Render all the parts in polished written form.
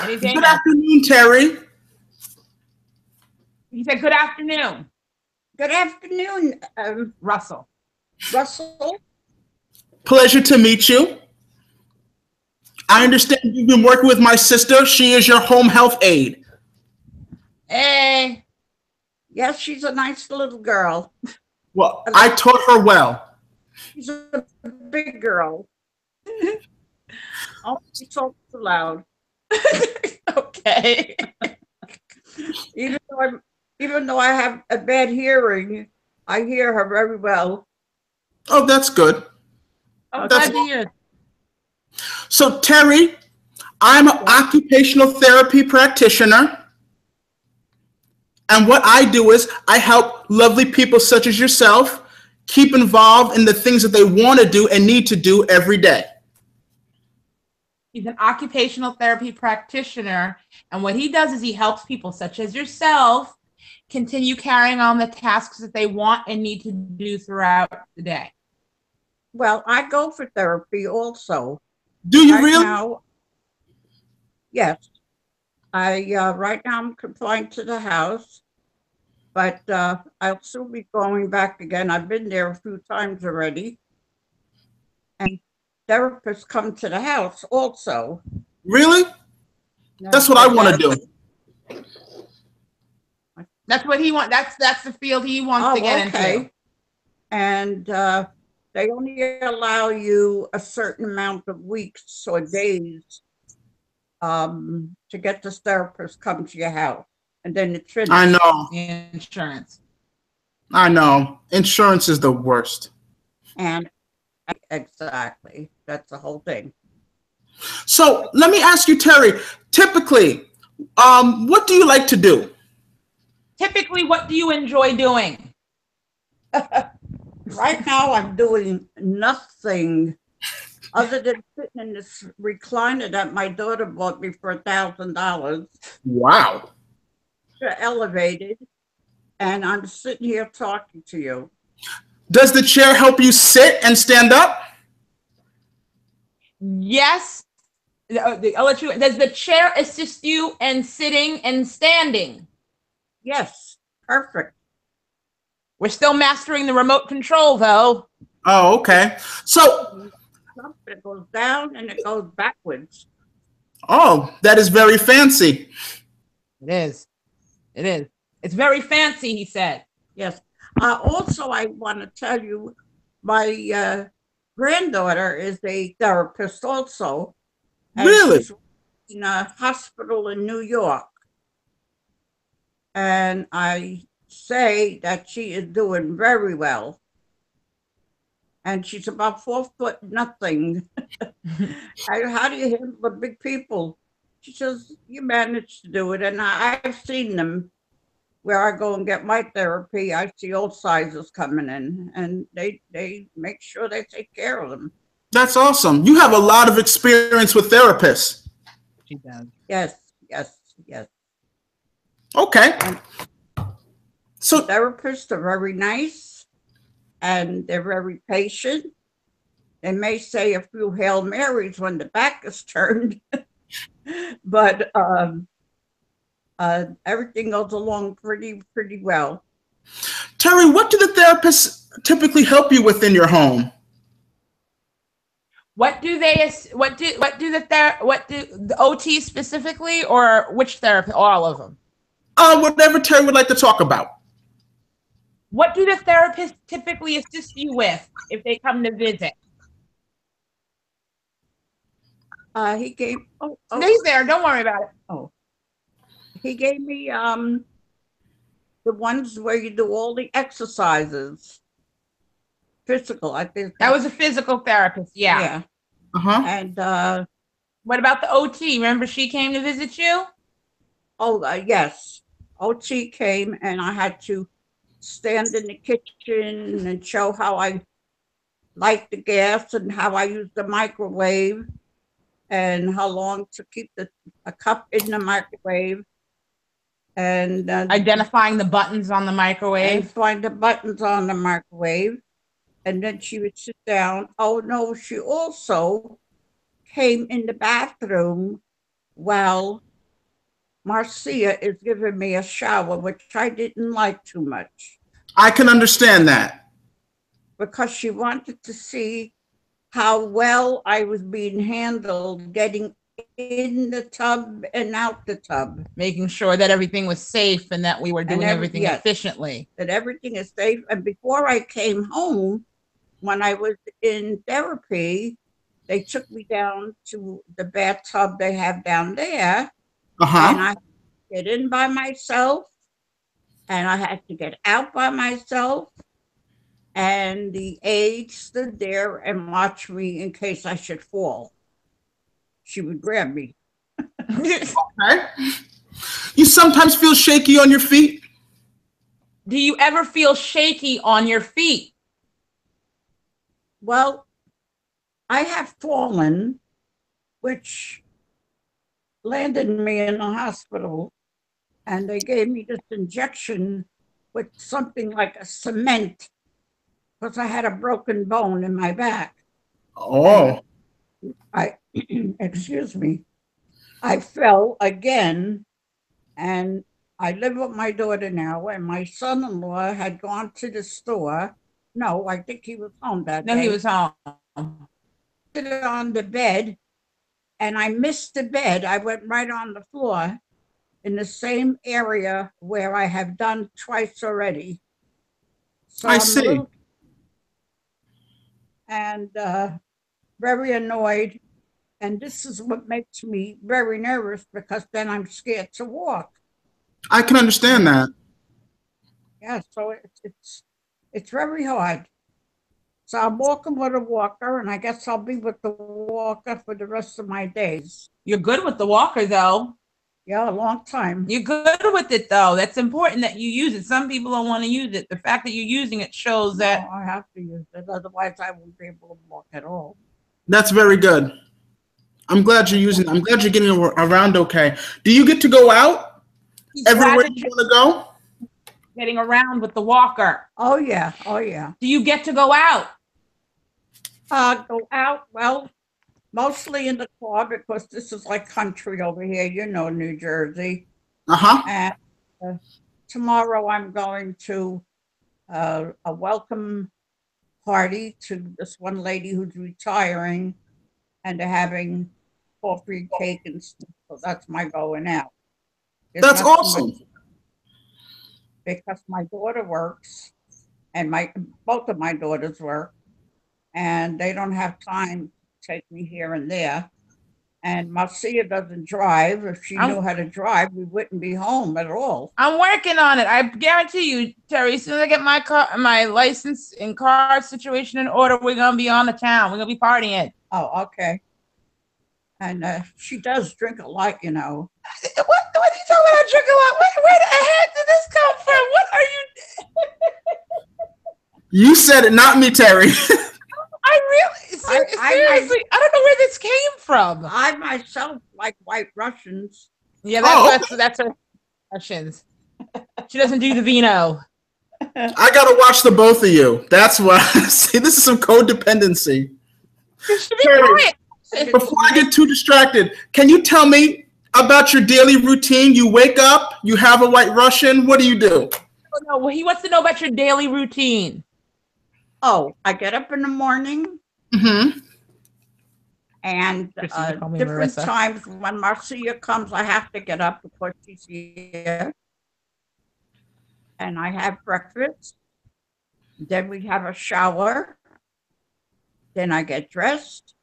Anything Good else? afternoon, Terry. He said, good afternoon, Good afternoon, Russell. Russell. Pleasure to meet you. I understand you've been working with my sister. She is your home health aide. Hey, Yes, she's a nice little girl. Well, I taught her well. She's a big girl. Oh, she talks too loud. okay. Even though I have a bad hearing, I hear her very well. Oh, that's good. I'm That's- glad to hear. So, Terry, I'm an occupational therapy practitioner. And what I do is I help lovely people such as yourself keep involved in the things that they want to do and need to do every day. He's an occupational therapy practitioner, and what he does is he helps people such as yourself continue carrying on the tasks that they want and need to do throughout the day. Well, I go for therapy also. Do you Right really? now, yes. Right now I'm confined to the house, but I'll soon be going back again. I've been there a few times already. And therapists come to the house also. Really? That's what I want to do. That's what he wants. That's the field he wants to get into. And they only allow you a certain amount of weeks or days to get this therapist come to your house, and then it's finished. I know. Insurance. I know. Insurance is the worst. And exactly, that's the whole thing. So let me ask you, Terry, typically, what do you like to do? Typically, what do you enjoy doing? Right now, I'm doing nothing other than sitting in this recliner that my daughter bought me for $1,000. Wow. Elevated, and I'm sitting here talking to you. Does the chair help you sit and stand up? Yes. I'll let you. Does the chair assist you in sitting and standing? Yes, perfect. We're still mastering the remote control, though. Oh, okay. So, it goes down and it goes backwards. Oh, that is very fancy. It is. It is. It's very fancy, he said. Yes. Also, I want to tell you, my granddaughter is a therapist also. Really? She's in a hospital in New York. And I say that she is doing very well. And she's about 4'0" nothing. How do you handle the big people? She says, you manage to do it. And I've seen them where I go and get my therapy. I see old sizes coming in, and they make sure they take care of them. That's awesome. You have a lot of experience with therapists. She does. Yes, yes, yes. Okay. So therapists are very nice, and they're very patient. They may say a few Hail Marys when the back is turned, but everything goes along pretty well. Terry, what do the therapists typically help you with in your home? What do the OT specifically, or which therapy? All of them. Whatever Terry would like to talk about. What do the therapists typically assist you with if they come to visit? He gave. Oh, he's there. Don't worry about it. Oh, he gave me the ones where you do all the exercises. Physical, I think. That was a physical therapist. Yeah. Yeah. Uh-huh. And what about the OT? Remember she came to visit you? Oh, yes. OT came and I had to stand in the kitchen and show how I light the gas and how I use the microwave and how long to keep a cup in the microwave. And identifying the buttons on the microwave. And find the buttons on the microwave. And then she would sit down. Oh, no, she also came in the bathroom while Marcia is giving me a shower, which I didn't like too much I can understand that. because she wanted to see how well I was being handled getting in the tub and out the tub. Making sure that everything was safe and that we were doing everything yes, efficiently. that everything is safe. And before I came home, when I was in therapy, they took me down to the bathtub they have down there, and I had to get in by myself, and I had to get out by myself. And the aide stood there and watched me in case I should fall. She would grab me. Okay. You sometimes feel shaky on your feet? Do you ever feel shaky on your feet? Well, I have fallen, which landed me in the hospital, and they gave me this injection with something like a cement because I had a broken bone in my back. Oh. I excuse me. I fell again, and I live with my daughter now, and my son-in-law had gone to the store. No, I think he was home that day. No, he was home. Sit on the bed, and I missed the bed. I went right on the floor in the same area where I have done twice already. So I see. And very annoyed. And this is what makes me very nervous because then I'm scared to walk. I can understand that. Yeah, so it's very hard. So I'm walking with a walker, and I guess I'll be with the walker for the rest of my days. You're good with the walker, though. Yeah, a long time. You're good with it, though. That's important that you use it. Some people don't want to use it. The fact that you're using it shows that. No, I have to use it. Otherwise, I won't be able to walk at all. That's very good. I'm glad you're using it. I'm glad you're getting around okay. Do you get to go out everywhere you want to go? Getting around with the walker. Oh, yeah. Oh, yeah. Do you get to go out? Go out, well, mostly in the car because this is like country over here, you know, New Jersey. And tomorrow I'm going to a welcome party to this one lady who's retiring, and they're having coffee, cake, and stuff. So that's my going out. That's awesome. Because my daughter works, and both of my daughters work, and they don't have time to take me here and there. And Marcia doesn't drive. If she knew how to drive, we wouldn't be home at all. I'm working on it. I guarantee you, Terry, as soon as I get my license and car situation in order, we're going to be on the town. We're going to be partying. Oh, okay. And she does drink a lot, you know. What are you talking about? Drink a lot? Where the heck did this come from? What are you? You said it, not me, Terry. Seriously, I don't know where this came from. I myself like White Russians. Yeah, that's her Russians. She doesn't do the vino. I gotta watch the both of you. That's why. See, this is some codependency. Terry, before I get too distracted, can you tell me about your daily routine? You wake up, you have a White Russian. What do you do? Oh, no, he wants to know about your daily routine. Oh, I get up in the morning. Mm-hmm. And different times when Marcia comes, I have to get up because she's here. And I have breakfast. Then we have a shower. Then I get dressed.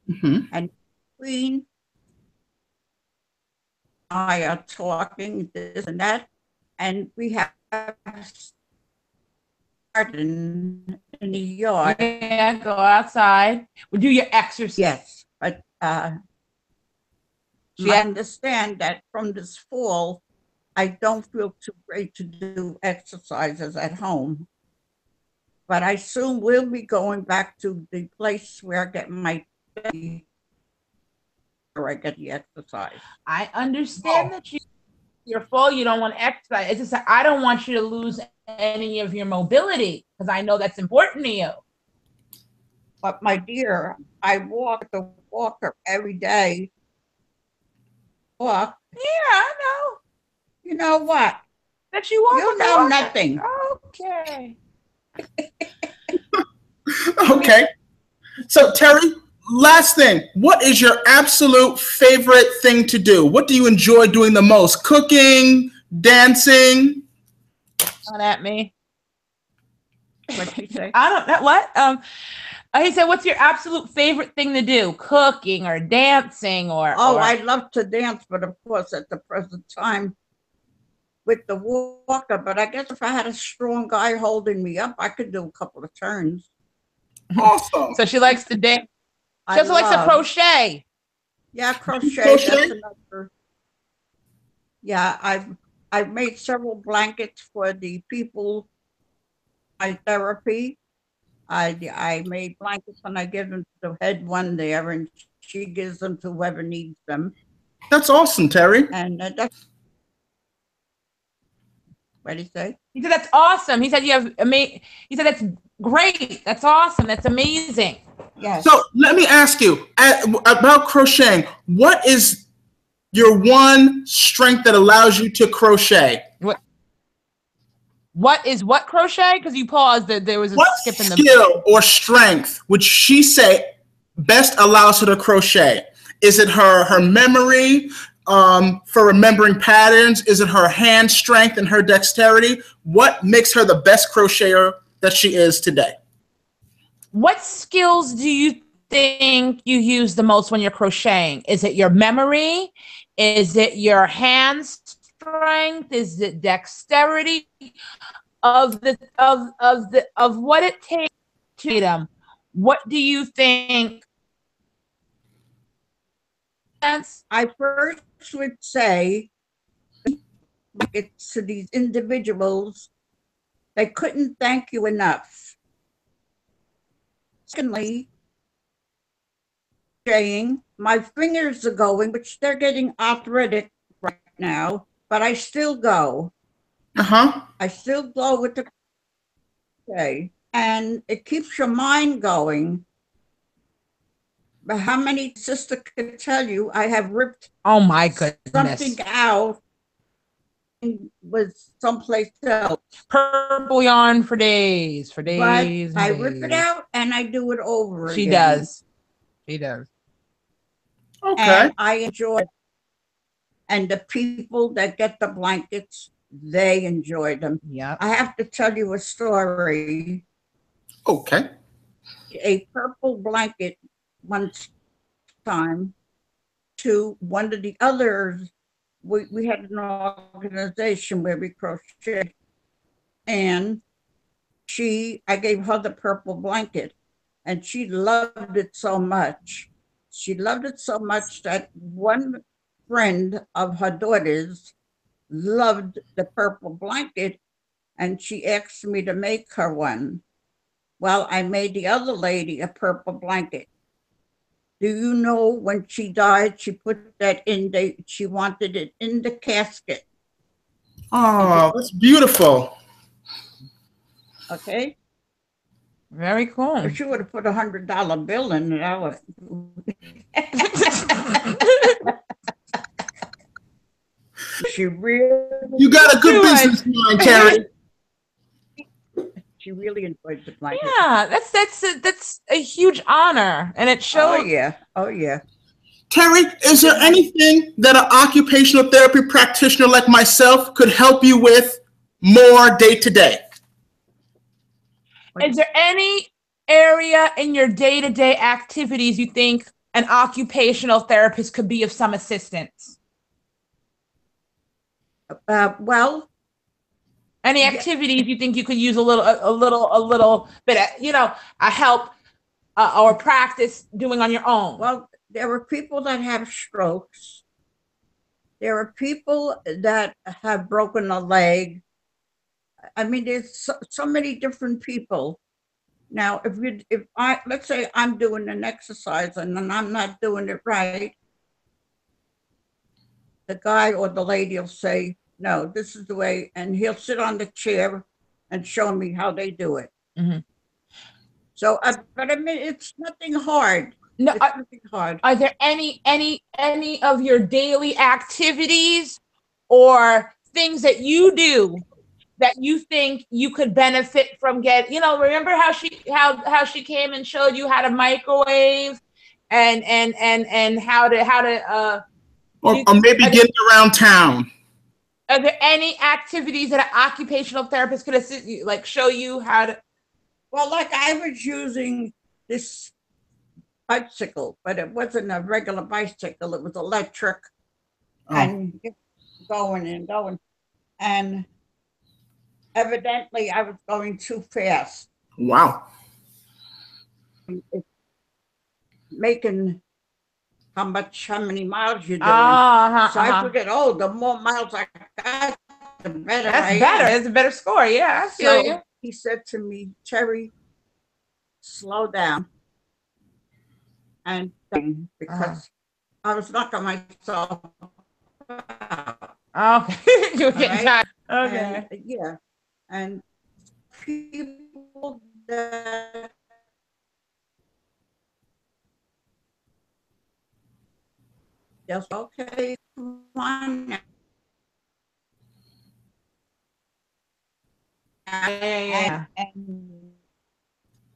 Mm-hmm. And Queen, I are talking this and that. And we have garden in the yard. Yeah, go outside. We do your exercise. Yes, but I understand that from this fall, I don't feel too great to do exercises at home. But I soon will be going back to the place where I get my where I get the exercise. I understand that you're full, you don't want to exercise. It's just that I don't want you to lose any of your mobility because I know that's important to you. But my dear, I walk the walker every day. Walk Yeah, I know. You know what? That you walk. You know nothing. Okay. Okay. So, Terri, last thing. What is your absolute favorite thing to do? What do you enjoy doing the most? Cooking, dancing? Not at me. What'd she say? I don't know what. He said, "What's your absolute favorite thing to do? Cooking or dancing or?" Oh, or... I love to dance, but of course, at the present time, with the walker. But I guess if I had a strong guy holding me up, I could do a couple of turns. Awesome. So she likes to dance. She I also likes to love. crochet. Yeah, crochet. Crochet? That's another. Yeah, I've made several blankets for the people. My therapy. I made blankets and I give them to the head one there, and she gives them to whoever needs them. That's awesome, Terri. And that's what do you say? He said, "That's awesome." He said, "You have He said, "That's great. That's awesome. That's amazing." Yes. So let me ask you about crocheting. What is your one strength that allows you to crochet? What is what crochet? Because you paused. There was a What skip in the skill or strength would she say best allows her to crochet? Is it her memory for remembering patterns? Is it her hand strength and her dexterity? What makes her the best crocheter that she is today? What skills do you think you use the most when you're crocheting? Is it your memory? Is it your hand strength? Is it dexterity of what it takes to them? What do you think? I first would say it's to these individuals, they couldn't thank you enough. Secondly, saying my fingers are going, which they're getting arthritic right now, but I still go. I still go with the crochet, and it keeps your mind going. But how many sister could tell you I have ripped Oh my goodness. something out and was someplace else. Purple yarn for days, But and I days. rip it out and I do it over She again. does. She does. Okay. And I enjoy it. And the people that get the blankets, they enjoy them. Yeah. I have to tell you a story. Okay. A purple blanket one time to one of the others. We had an organization where we crocheted, and I gave her the purple blanket, and she loved it so much. She loved it so much that one friend of her daughter's loved the purple blanket, and she asked me to make her one. Well, I made the other lady a purple blanket. Do you know when she died, she put that she wanted it in the casket. Oh, that's beautiful. Okay. Very cool. If she would have put $100 bill in it, I would. She really. You got a good business mind, Terri. She really enjoyed the blanket. Yeah, that's a huge honor, and it shows. Oh yeah, oh yeah. Terri, is there anything that an occupational therapy practitioner like myself could help you with more day to day? Is there any area in your day-to-day activities you think an occupational therapist could be of some assistance? Well, any activities you think you could use a little bit of, a help or practice doing on your own? Well, there are people that have strokes. There are people that have broken a leg. I mean, there's so many different people. Now, let's say I'm doing an exercise and then I'm not doing it right, the guy or the lady will say, no, this is the way, and he'll sit on the chair and show me how they do it. Mm-hmm. So, but I mean, it's nothing hard. No, It's gonna be hard. are there any of your daily activities or things that you do that you think you could benefit from remember how she came and showed you how to microwave and how to or maybe getting around town. are there any activities that an occupational therapist could assist you, like show you how to? Well, like I was using this bicycle, but it wasn't a regular bicycle. It was electric and going and going. And evidently I was going too fast. Wow. It's making how many miles you're doing. So I figured, the more miles I got, the better. That's better. It's a better score. Yeah, I feel you. He said to me, Terri, slow down. And because I was knocking myself out. Okay. You were getting tired. Okay. And, yeah. And people that just, okay, come on now. Yeah. And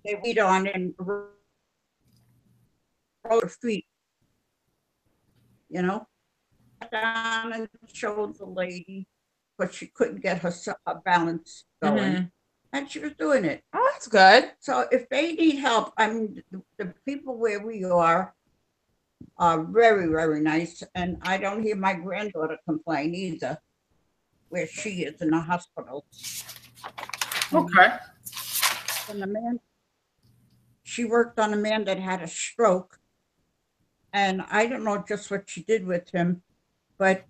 they weed on and roll their feet, down and showed the lady, but she couldn't get her balance going. And she was doing it. Oh, that's good. So if they need help, I mean, the people where we are very, very nice. And I don't hear my granddaughter complain either, where she is in the hospital. Okay. And she worked on a man that had a stroke. And I don't know just what she did with him, but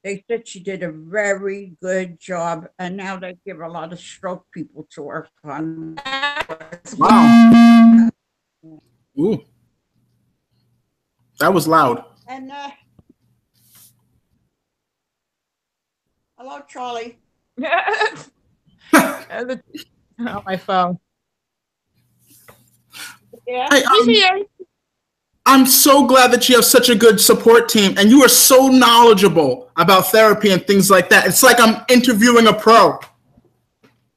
they said she did a very good job. And now they give a lot of stroke people to work on. Wow. Ooh. That was loud. And hello, Charlie. On my phone. Yeah. I'm so glad that you have such a good support team and you are so knowledgeable about therapy and things like that. It's like I'm interviewing a pro.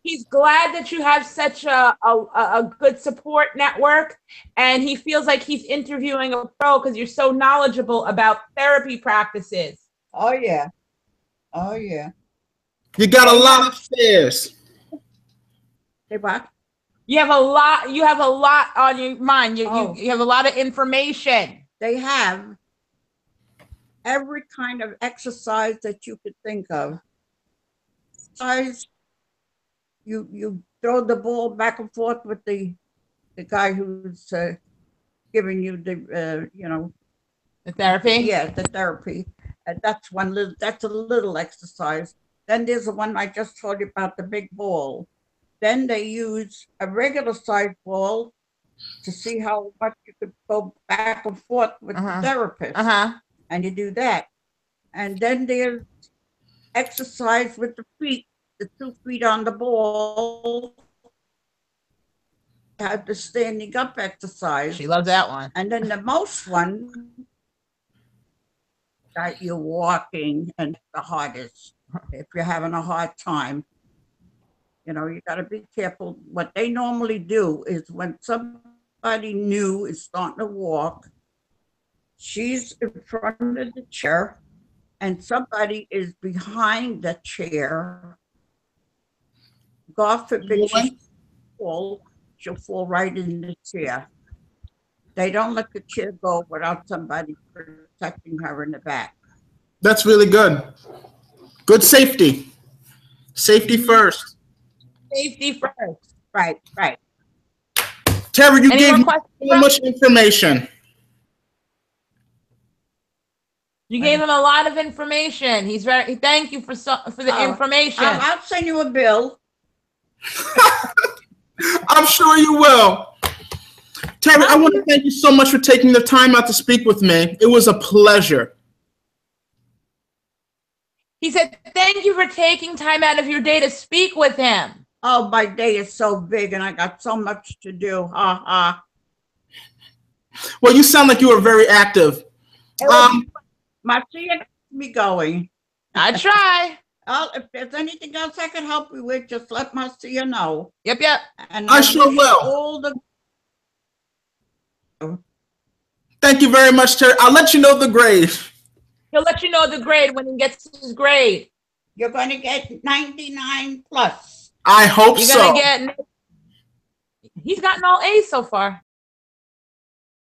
He's glad that you have such a good support network, and he feels like he's interviewing a pro because you're so knowledgeable about therapy practices. Oh, yeah. Oh, yeah. You got a lot of stairs. Hey, what? You have a lot on your mind. You have a lot of information. They have every kind of exercise that you could think of. You throw the ball back and forth with the guy who's giving you the the therapy. Yeah, the therapy. That's a little exercise. Then there's the one I just told you about, the big ball. Then they use a regular size ball to see how much you could go back and forth with the therapist. And you do that. And then there's exercise with the feet, the 2 feet on the ball. Have the standing up exercise. She loves that one. And then the most one that you're walking, and the hardest. If you're having a hard time, you got to be careful. What they normally do is when somebody new is starting to walk, she's in front of the chair and somebody is behind the chair. God forbid she'll fall right in the chair. They don't let the chair go without somebody protecting her in the back. That's really good. Good safety. Safety first. Safety first. Right. Terri, you gave me so much information. You gave him a lot of information. He's very. Thank you for the information. I'll send you a bill. I'm sure you will. Terri, I want to thank you so much for taking the time out to speak with me. It was a pleasure. He said, thank you for taking time out of your day to speak with him. Oh, my day is so big and I got so much to do. Well, you sound like you are very active. Marcia, me going. I try. If there's anything else I can help you with, just let Marcia know. Yep. And I sure will. All the Thank you very much, Terri. I'll let you know the grade. He'll let you know the grade when he gets his grade. You're going to get 99 plus. I hope You're so. gonna get. He's gotten all A's so far.